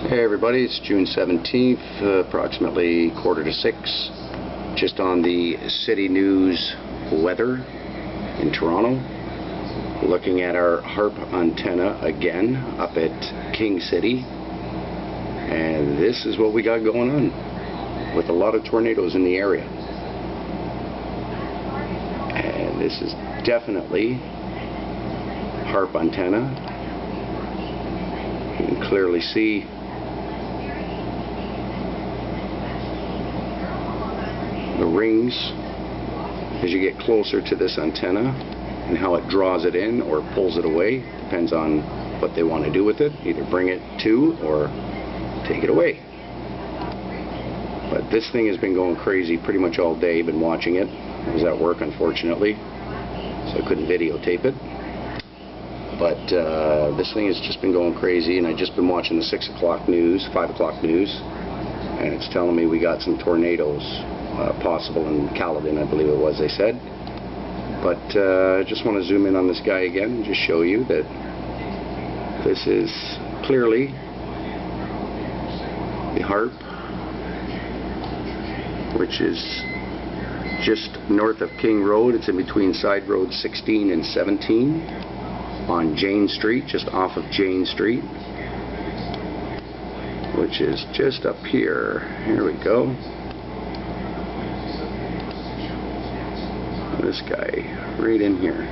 Hey everybody, it's June 17th, approximately 5:45, just on the City News weather in Toronto, looking at our Haarp antenna again up at King City, and this is what we got going on with a lot of tornadoes in the area. And this is definitely Haarp antenna. You can clearly see the rings as you get closer to this antenna and how it draws it in or pulls it away. Depends on what they want to do with it, either bring it to or take it away. But this thing has been going crazy pretty much all day. Been watching it. I was at work, unfortunately, so I couldn't videotape it. But this thing has just been going crazy, and I've just been watching the 6 o'clock news, 5 o'clock news, and it's telling me we got some tornadoes possible in Caledon, I believe it was, they said. But I just want to zoom in on this guy again and just show you that this is clearly the Haarp, which is just north of King Road. It's in between side roads 16 and 17 on Jane Street, just off of Jane Street, which is just up here. Here we go. This guy right in here.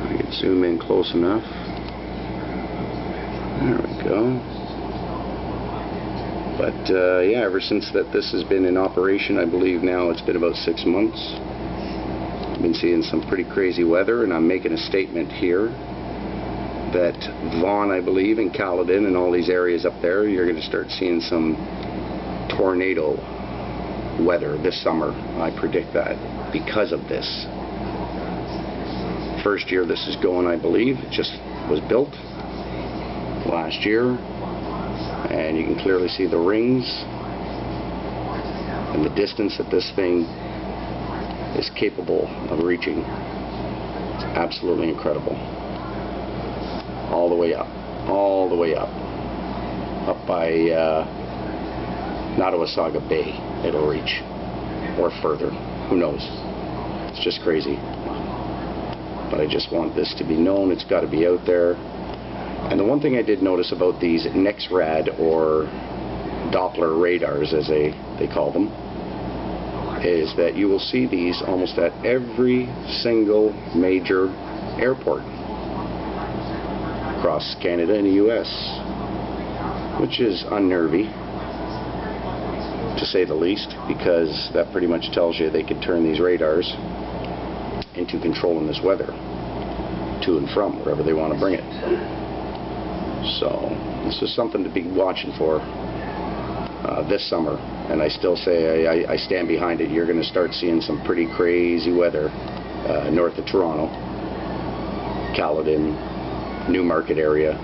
I can zoom in close enough. There we go. But yeah, ever since this has been in operation, I believe now it's been about 6 months. I've been seeing some pretty crazy weather, and I'm making a statement here that Vaughan, I believe, in Caledon and all these areas up there, you're going to start seeing some tornado weather this summer. I predict that because of this. First year this is going, I believe, it just was built last year, and you can clearly see the rings and the distance that this thing is capable of reaching. It's absolutely incredible. All the way up, all the way up by Nottawasaga Bay it'll reach, or further, who knows. It's just crazy. But I just want this to be known. It's got to be out there. And the one thing I did notice about these nexrad or Doppler radars, as they call them, is that you will see these almost at every single major airport across Canada and the US, which is unnerving, to say the least, because that pretty much tells you they could turn these radars into controlling this weather to and from wherever they want to bring it. So this is something to be watching for this summer, and I still say I stand behind it. You're going to start seeing some pretty crazy weather north of Toronto, Caledon, Newmarket area,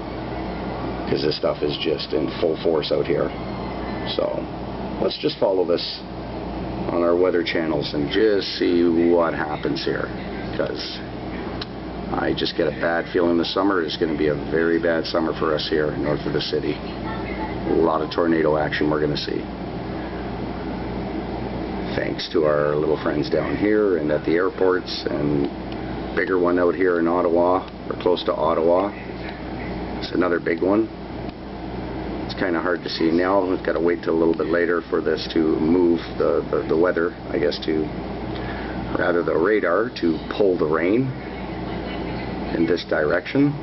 because this stuff is just in full force out here. So let's just follow this on our weather channels and just see what happens here, because I just get a bad feeling this summer is going to be a very bad summer for us here north of the city. A lot of tornado action we're going to see, thanks to our little friends down here and at the airports, and bigger one out here in Ottawa, or close to Ottawa. It's another big one. It's kind of hard to see now. We've got to wait till a little bit later for this to move the weather, I guess, to rather the radar to pull the rain in this direction.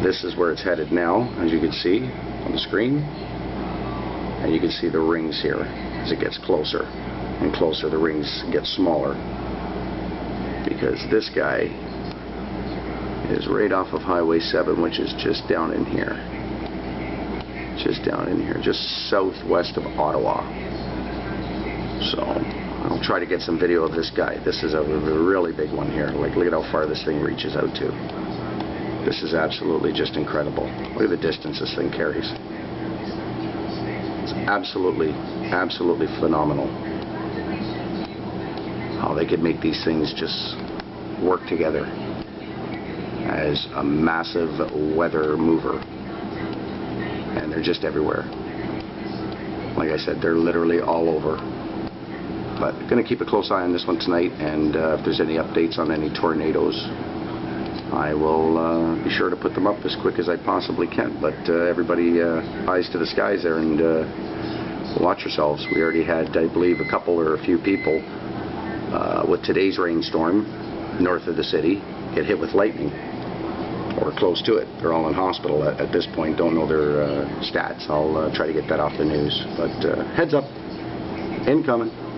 This is where it's headed now, as you can see on the screen, and you can see the rings here. As it gets closer and closer, the rings get smaller, because this guy is right off of Highway 7, which is just down in here. Just down in here, just southwest of Ottawa. So I'll try to get some video of this guy. This is a really big one here. Like, look at how far this thing reaches out to. This is absolutely just incredible. Look at the distance this thing carries. It's absolutely, absolutely phenomenal how they could make these things just work together. as a massive weather mover. And they're just everywhere. Like I said, they're literally all over. But going to keep a close eye on this one tonight, and if there's any updates on any tornadoes, I will be sure to put them up as quick as I possibly can. But everybody, eyes to the skies there, and watch yourselves. We already had, I believe, a couple or a few people with today's rainstorm north of the city get hit with lightning, or close to it. They're all in hospital at this point. Don't know their stats. I'll try to get that off the news. But heads up, incoming.